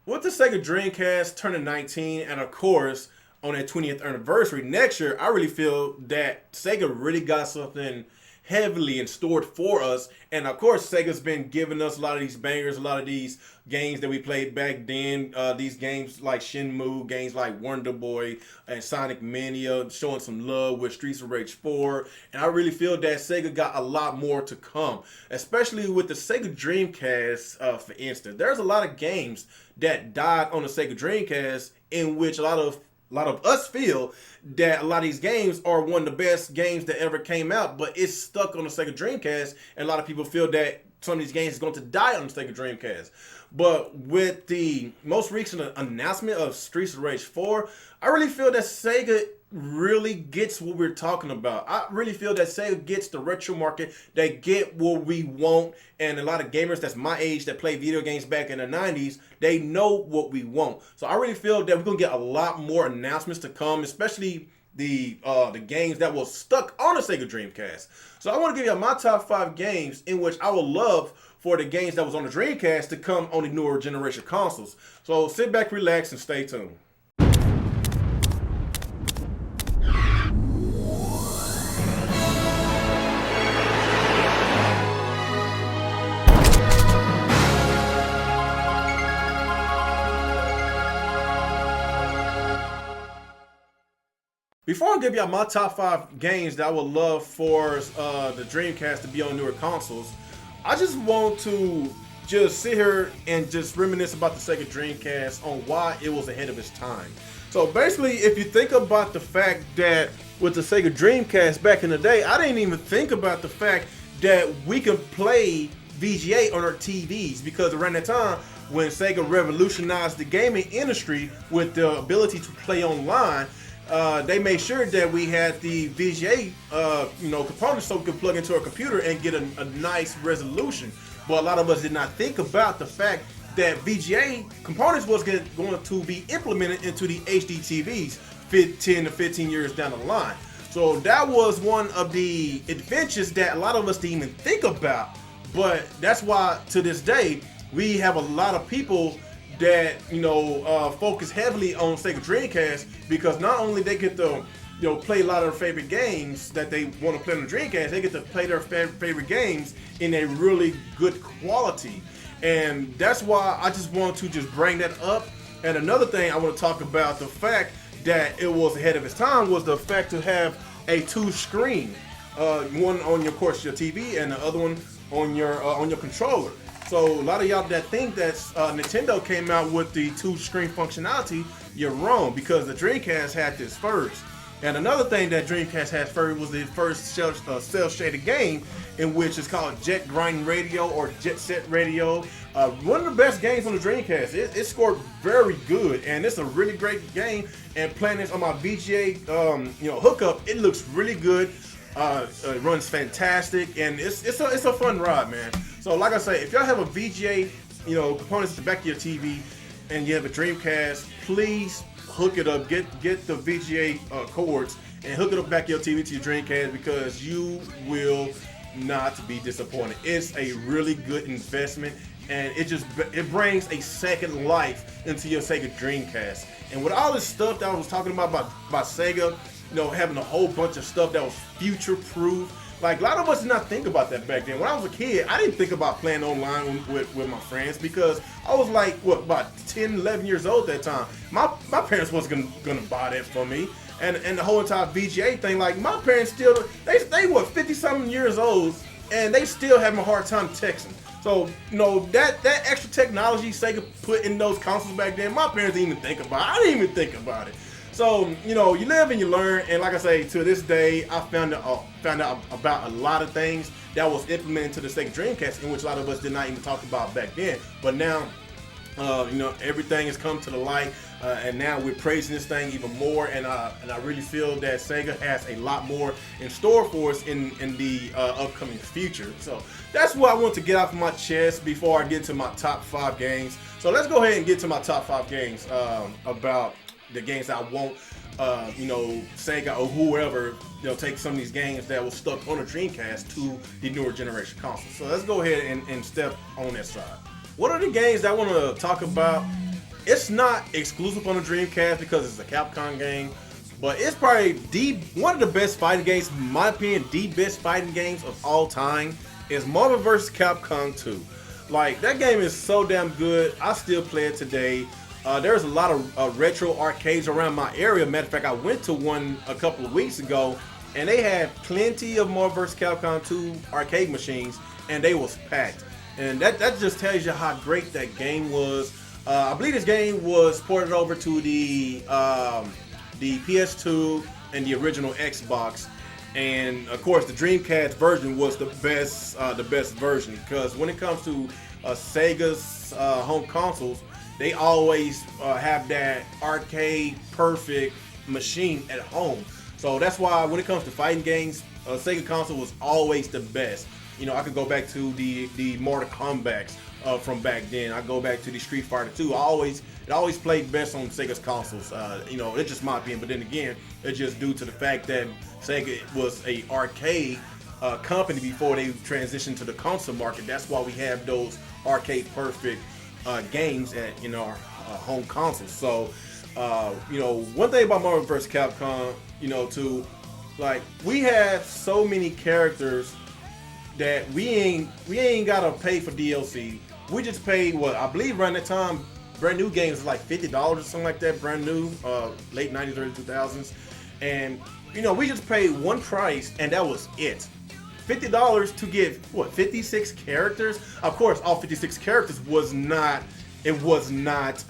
With the Sega Dreamcast turning 19, and of course, on their 20th anniversary next year, I really feel that Sega really got something heavily in store for us. And of course, Sega's been giving us a lot of these bangers, a lot of these games that we played back then. These games like Shenmue, games like Wonder Boy and Sonic Mania, showing some love with Streets of Rage 4. And I really feel that Sega got a lot more to come, especially with the Sega Dreamcast, for instance. There's a lot of games that died on the Sega Dreamcast in which a lot of us feel that a lot of these games are one of the best games that ever came out, but it's stuck on the Sega Dreamcast, and a lot of people feel that some of these games is going to die on the Sega Dreamcast. But with the most recent announcement of Streets of Rage 4, I really feel that Sega really gets what we're talking about. I really feel that Sega gets the retro market. They get what we want, and a lot of gamers that's my age that play video games back in the 90s, they know what we want. So I really feel that we're going to get a lot more announcements to come, especially the games that were stuck on the Sega Dreamcast. So I want to give you my top 5 games in which I would love for the games that was on the Dreamcast to come on the newer generation consoles. So sit back, relax, and stay tuned. Before I give y'all my top 5 games that I would love for the Dreamcast to be on newer consoles, I just want to just sit here and just reminisce about the Sega Dreamcast on why it was ahead of its time. So basically, if you think about the fact that with the Sega Dreamcast back in the day, I didn't even think about the fact that we could play VGA on our TVs, because around that time when Sega revolutionized the gaming industry with the ability to play online, they made sure that we had the VGA, components so we could plug into our computer and get a nice resolution. But a lot of us did not think about the fact that VGA components was going to be implemented into the HD TVs 10 to 15 years down the line. So that was one of the adventures that a lot of us didn't even think about. But that's why to this day we have a lot of people that focus heavily on Sega Dreamcast, because not only they get to play a lot of their favorite games that they want to play on the Dreamcast, they get to play their favorite games in a really good quality. And that's why I just want to just bring that up. And another thing I want to talk about, the fact that it was ahead of its time, was the fact to have a 2-screen, one on your TV and the other one on your controller. So a lot of y'all that think that Nintendo came out with the 2-screen functionality, you're wrong, because the Dreamcast had this first. And another thing that Dreamcast had first was the first cel-shaded game, in which is called Jet Grind Radio or Jet Set Radio. One of the best games on the Dreamcast. It scored very good, and it's a really great game. And playing this on my VGA hookup, it looks really good. It runs fantastic, and it's a fun ride, man. So like I say, if y'all have a VGA, components at the back of your TV, and you have a Dreamcast, please hook it up. Get the VGA cords and hook it up back of your TV to your Dreamcast, because you will not be disappointed. It's a really good investment, and it brings a second life into your Sega Dreamcast. And with all this stuff that I was talking about Sega, having a whole bunch of stuff that was future-proof. Like, a lot of us did not think about that back then. When I was a kid, I didn't think about playing online with my friends, because I was like, about 10, 11 years old at that time. My parents wasn't gonna buy that for me. And the whole entire VGA thing, like, my parents still, they 50-something years old, and they still having a hard time texting. So, that extra technology Sega put in those consoles back then, my parents didn't even think about it. I didn't even think about it. So, you live and you learn, and like I say, to this day, I found out about a lot of things that was implemented to the Sega Dreamcast, in which a lot of us did not even talk about back then. But now, everything has come to the light, and now we're praising this thing even more, and I really feel that Sega has a lot more in store for us in the upcoming future. So that's what I want to get off my chest before I get to my top 5 games. So let's go ahead and get to my top 5 games about the games that I want, Sega or whoever, take some of these games that were stuck on the Dreamcast to the newer generation consoles. So let's go ahead and step on that side. What are the games that I want to talk about It's not exclusive on the Dreamcast because it's a Capcom game, but it's probably one of the best fighting games, in my opinion, the best fighting games of all time is Marvel vs. Capcom 2. Like, that game is so damn good. I still play it today. There's a lot of retro arcades around my area. Matter of fact, I went to one a couple of weeks ago, and they had plenty of Marvel vs. Capcom 2 arcade machines, and they was packed. And that just tells you how great that game was. I believe this game was ported over to the PS2 and the original Xbox. And of course, the Dreamcast version was the best version, because when it comes to Sega's home consoles, they always have that arcade perfect machine at home. So that's why when it comes to fighting games, Sega console was always the best. You know, I could go back to the Mortal Kombat from back then. I go back to the Street Fighter 2. It always played best on Sega's consoles. You know, it's just my opinion. But then again, it's just due to the fact that Sega was a arcade company before they transitioned to the console market. That's why we have those arcade perfect games at our home consoles. So you know, one thing about Marvel vs. Capcom, you know, too, like, we have so many characters that we ain't gotta pay for DLC. We just pay what I believe around that time, brand new games was like $50 or something like that, brand new, late 90s, early 2000s, and you know, we just paid one price and that was it. $50 to get what, 56 characters? Of course, all 56 characters was not. It was not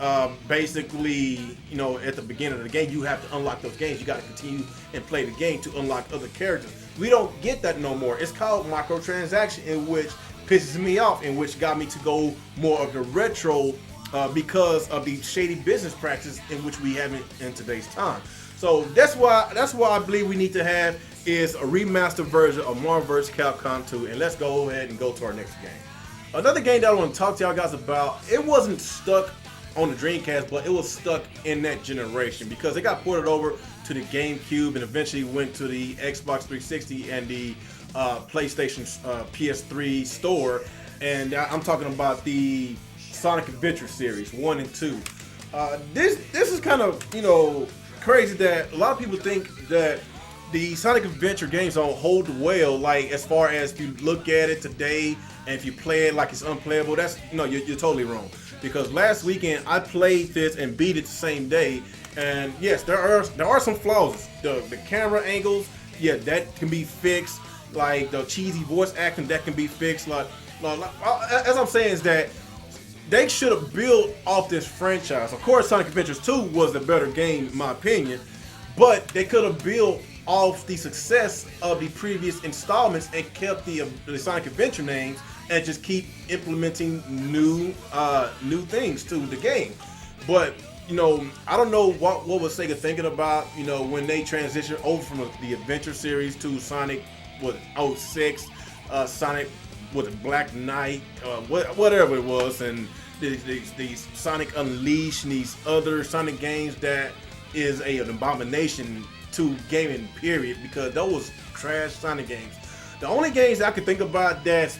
basically, you know, at the beginning of the game, you have to unlock those games. You got to continue and play the game to unlock other characters. We don't get that no more. It's called microtransaction, in which pisses me off, in which got me to go more of the retro because of the shady business practices in which we have in today's time. So that's why I believe we need to have is a remastered version of Marvel vs. Capcom 2. And let's go ahead and go to our next game. Another game that I want to talk to y'all guys about, it wasn't stuck on the Dreamcast, but it was stuck in that generation because it got ported over to the GameCube and eventually went to the Xbox 360 and the PlayStation PS3 store. And I'm talking about the Sonic Adventure series 1 and 2. This is kind of, you know, crazy that a lot of people think that the Sonic Adventure games don't hold well, like as far as if you look at it today and if you play it like it's unplayable. That's you're totally wrong, because last weekend I played this and beat it the same day, and yes, there are some flaws. The camera angles, yeah, that can be fixed. Like the cheesy voice acting, that can be fixed. Like as I'm saying is that they should have built off this franchise. Of course, Sonic Adventures 2 was the better game in my opinion, but they could have built off the success of the previous installments and kept the Sonic Adventure names and just keep implementing new things to the game. But you know, I don't know what was Sega thinking about, you know, when they transitioned over from the Adventure series to Sonic 06, Sonic Black Knight, whatever it was, and these Sonic Unleashed and these other Sonic games that is an abomination to gaming period, because those trash Sonic games. The only games I could think about that's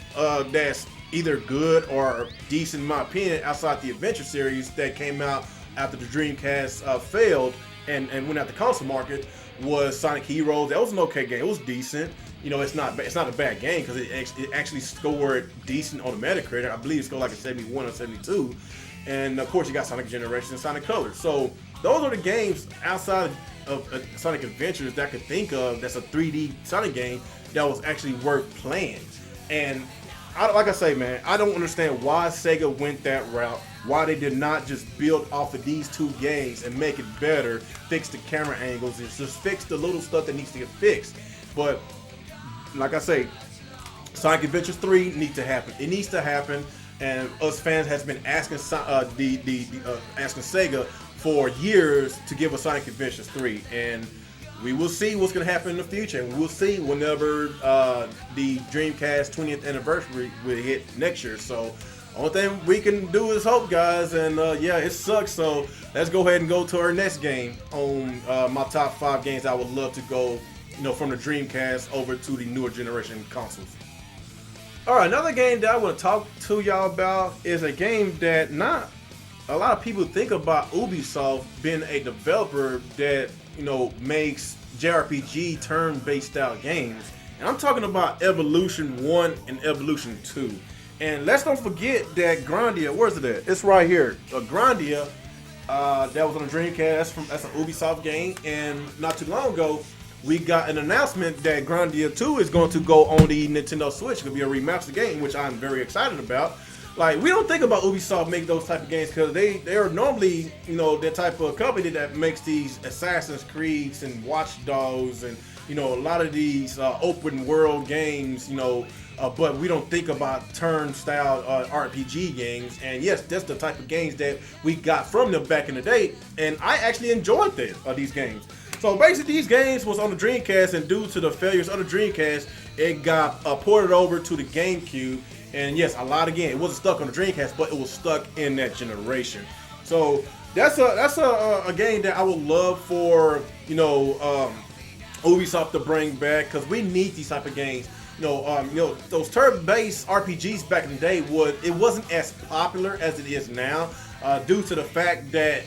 either good or decent in my opinion outside the Adventure series that came out after the Dreamcast failed and went out the console market was Sonic Heroes. That was an okay game. It was decent. You know, it's not a bad game because it actually scored decent on the Metacritic. I believe it scored like a 71 or 72. And of course, you got Sonic Generations and Sonic Colors. So those are the games outside of Sonic Adventures that I could think of that's a 3D Sonic game that was actually worth playing. And like I say, man, I don't understand why Sega went that route, why they did not just build off of these two games and make it better, fix the camera angles, and just fix the little stuff that needs to get fixed. But like I say, Sonic Adventures 3 needs to happen. It needs to happen, and us fans has been asking asking Sega for years to give us Sonic Adventures 3, and we will see what's going to happen in the future, and we will see whenever the Dreamcast 20th anniversary will hit next year. So only thing we can do is hope, guys, and yeah, it sucks. So let's go ahead and go to our next game on my top 5 games I would love to go, you know, from the Dreamcast over to the newer generation consoles. All right, another game that I want to talk to y'all about is a game that not a lot of people think about Ubisoft being a developer that, makes JRPG turn-based style games. And I'm talking about Evolution 1 and Evolution 2. And let's don't forget that Grandia, where's it at? It's right here. Grandia, that was on the Dreamcast. That's an Ubisoft game. And not too long ago, we got an announcement that Grandia 2 is going to go on the Nintendo Switch. It's going to be a remastered game, which I'm very excited about. Like, we don't think about Ubisoft making those type of games because they are normally, the type of company that makes these Assassin's Creeds and Watch Dogs and, a lot of these open world games, but we don't think about turn-style RPG games. And yes, that's the type of games that we got from them back in the day. And I actually enjoyed these games. So basically, these games was on the Dreamcast, and due to the failures of the Dreamcast, it got ported over to the GameCube. And yes, it wasn't stuck on the Dreamcast, but it was stuck in that generation. So that's a game that I would love for Ubisoft to bring back, because we need these type of games. Those turn-based RPGs back in the day it wasn't as popular as it is now, due to the fact that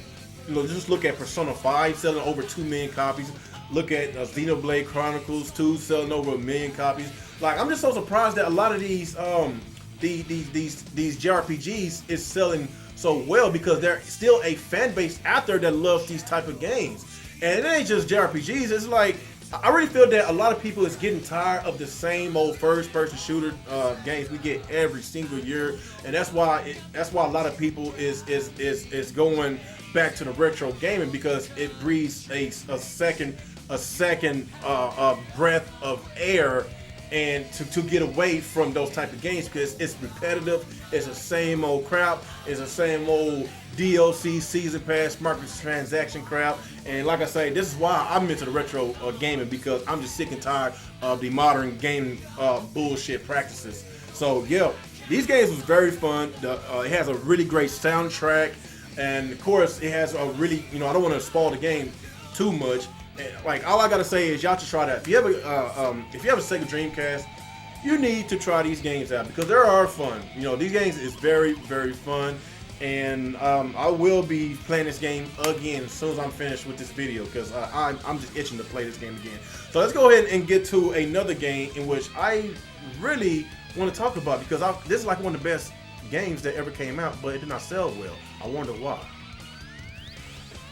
just look at Persona 5 selling over 2 million copies. Look at Xenoblade Chronicles 2 selling over 1 million copies. Like, I'm just so surprised that a lot of these JRPGs is selling so well, because there's still a fan base out there that loves these type of games. And it ain't just JRPGs. It's like, I really feel that a lot of people is getting tired of the same old first-person shooter games we get every single year, and that's why a lot of people is going back to the retro gaming, because it breathes a second breath of air, and to get away from those type of games, because it's repetitive. It's the same old crap. It's the same old DLC, season pass, microtransaction crap. And like I say, this is why I'm into the retro gaming, because I'm just sick and tired of the modern gaming bullshit practices. So yeah, these games was very fun. It has a really great soundtrack, and of course it has a really, I don't want to spoil the game too much. Like, all I gotta say is y'all should try that. If you have a Sega Dreamcast, you need to try these games out, because they are fun. These games is very, very fun, and I will be playing this game again as soon as I'm finished with this video, because I'm just itching to play this game again. So let's go ahead and get to another game in which I really want to talk about, because this is like one of the best games that ever came out, but it did not sell well. I wonder why.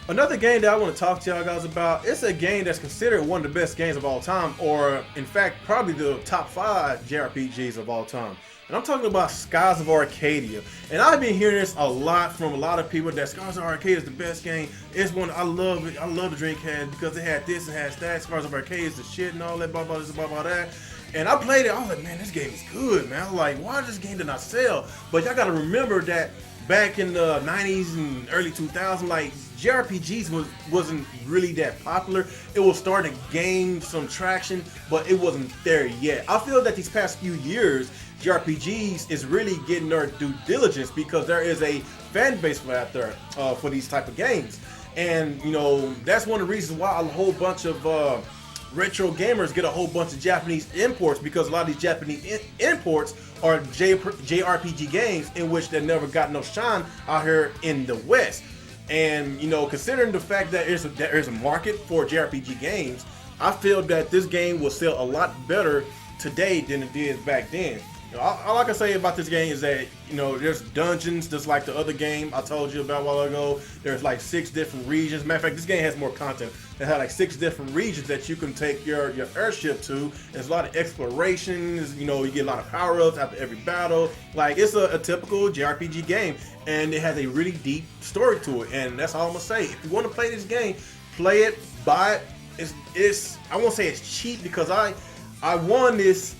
Another game that I want to talk to y'all guys about, it's a game that's considered one of the best games of all time, or in fact, probably the top 5 JRPGs of all time. And I'm talking about Skies of Arcadia. And I've been hearing this a lot from a lot of people, that Skies of Arcadia is the best game. It's one, I love it. I love the Dreamcast because it had this and has that. Skies of Arcadia is the shit and all that, blah, blah, this, blah, blah, that. And I played it, I was like, man, this game is good, man. I was like, why did this game did not sell? But y'all gotta remember that back in the 90s and early 2000s, like, JRPGs wasn't really that popular. It was starting to gain some traction, but it wasn't there yet. I feel that these past few years, JRPGs is really getting their due diligence, because there is a fan base out there for these type of games. And, that's one of the reasons why a whole bunch of retro gamers get a whole bunch of Japanese imports, because a lot of these Japanese imports are JRPG games in which they never got no shine out here in the West. And considering the fact that there's a market for JRPG games, I feel that this game will sell a lot better today than it did back then. All I can say about this game is that there's dungeons just like the other game I told you about a while ago. There's like 6 different regions. Matter of fact, this game has more content. It has like 6 different regions that you can take your airship to. There's a lot of explorations. You get a lot of power-ups after every battle. Like, it's a typical JRPG game, and it has a really deep story to it. And that's all I'm gonna say. If you want to play this game, play it, buy it. It's I won't say it's cheap, because I won this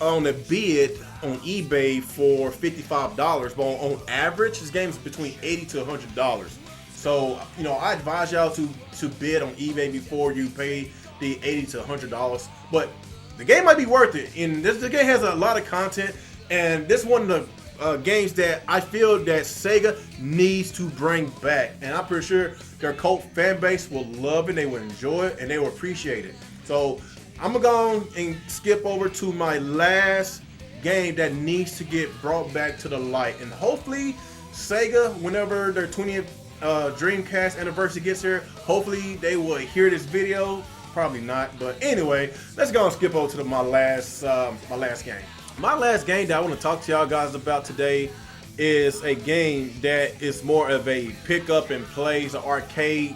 on a bid on eBay for $55, but on average, this game is between $80 to $100. So, I advise y'all to bid on eBay before you pay the $80 to $100. But the game might be worth it. And the game has a lot of content, and this is one of the games that I feel that Sega needs to bring back. And I'm pretty sure their cult fan base will love it, they will enjoy it, and they will appreciate it. So I'm gonna go and skip over to my last game that needs to get brought back to the light, and hopefully Sega, whenever their 20th Dreamcast anniversary gets here, hopefully they will hear this video. Probably not, but anyway, let's go and skip over to my last game. My last game that I want to talk to y'all guys about today is a game that is more of a pick up and play. It's an arcade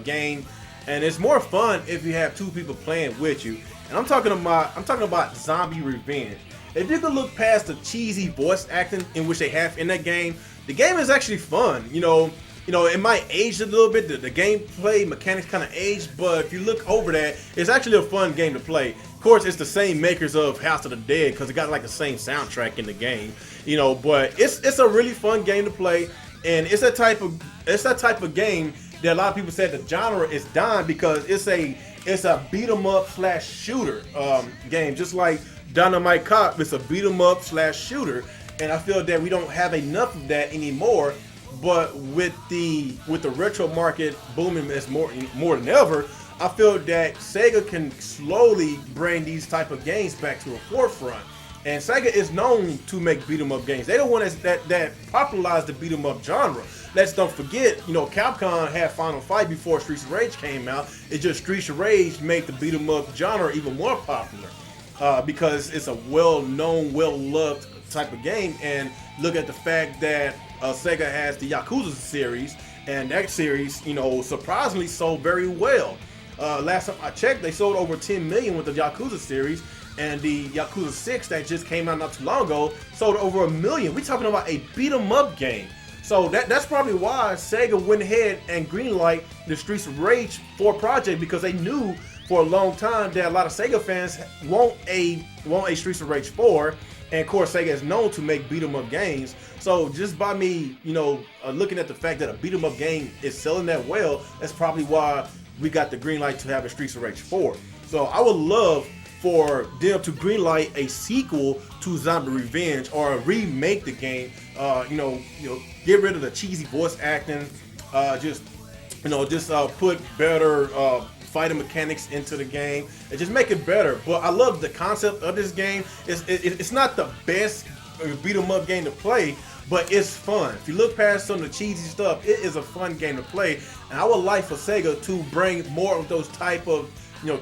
game, and it's more fun if you have two people playing with you. And I'm talking about Zombie Revenge. If you could look past the cheesy voice acting in which they have in that game, the game is actually fun. You know, it might age a little bit. The gameplay mechanics kind of aged, but if you look over that, it's actually a fun game to play. Of course, it's the same makers of House of the Dead because it got like the same soundtrack in the game. You know, but it's a really fun game to play, and it's that type of game that a lot of people said the genre is dying because it's a beat 'em up / shooter game, just like Dynamite Cop. It's a beat 'em up / shooter, and I feel that we don't have enough of that anymore. But with the retro market booming as more than ever, I feel that Sega can slowly bring these type of games back to the forefront. And Sega is known to make beat 'em up games. They're the one that popularized the beat 'em up genre. Let's don't forget, Capcom had Final Fight before Streets of Rage came out. It's just Streets of Rage made the beat 'em up genre even more popular because it's a well-known, well-loved type of game. And look at the fact that Sega has the Yakuza series, and that series, surprisingly sold very well. Last time I checked, they sold over 10 million with the Yakuza series, and the Yakuza 6 that just came out not too long ago sold over 1 million. We're talking about a beat 'em up game. So that's probably why Sega went ahead and greenlight the Streets of Rage 4 project, because they knew for a long time that a lot of Sega fans want a Streets of Rage 4. And of course, Sega is known to make beat 'em up games. So just by me, looking at the fact that a beat 'em up game is selling that well, that's probably why we got the green light to have a Streets of Rage 4. So I would love for them to greenlight a sequel to Zombie Revenge, or remake the game. Get rid of the cheesy voice acting. Just put better fighting mechanics into the game and just make it better. But I love the concept of this game. It's not the best beat 'em up game to play, but it's fun. If you look past some of the cheesy stuff, it is a fun game to play. And I would like for Sega to bring more of those type of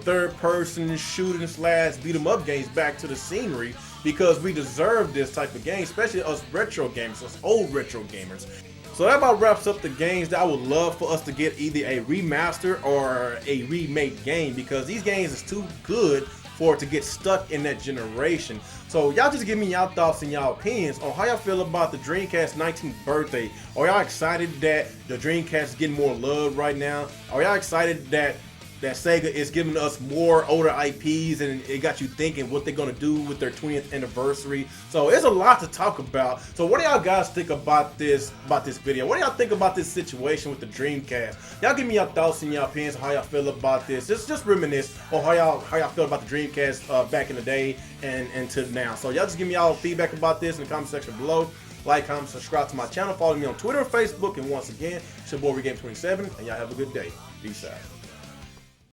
third person shooting / beat 'em up games back to the scenery, because we deserve this type of game, especially us retro gamers, us old retro gamers. So that about wraps up the games that I would love for us to get either a remaster or a remake game, because these games is too good for it to get stuck in that generation. So y'all just give me y'all thoughts and y'all opinions on how y'all feel about the Dreamcast 19th birthday. Are y'all excited that the Dreamcast is getting more love right now? Are y'all excited that Sega is giving us more older IPs, and it got you thinking what they're gonna do with their 20th anniversary? So there's a lot to talk about. So what do y'all guys think about this video? What do y'all think about this situation with the Dreamcast? Y'all give me your thoughts and your opinions on how y'all feel about this. Just reminisce on how y'all feel about the Dreamcast back in the day and to now. So y'all just give me y'all feedback about this in the comment section below. Like, comment, subscribe to my channel, follow me on Twitter and Facebook, and once again, it's your boy Regame27, and y'all have a good day. Peace out.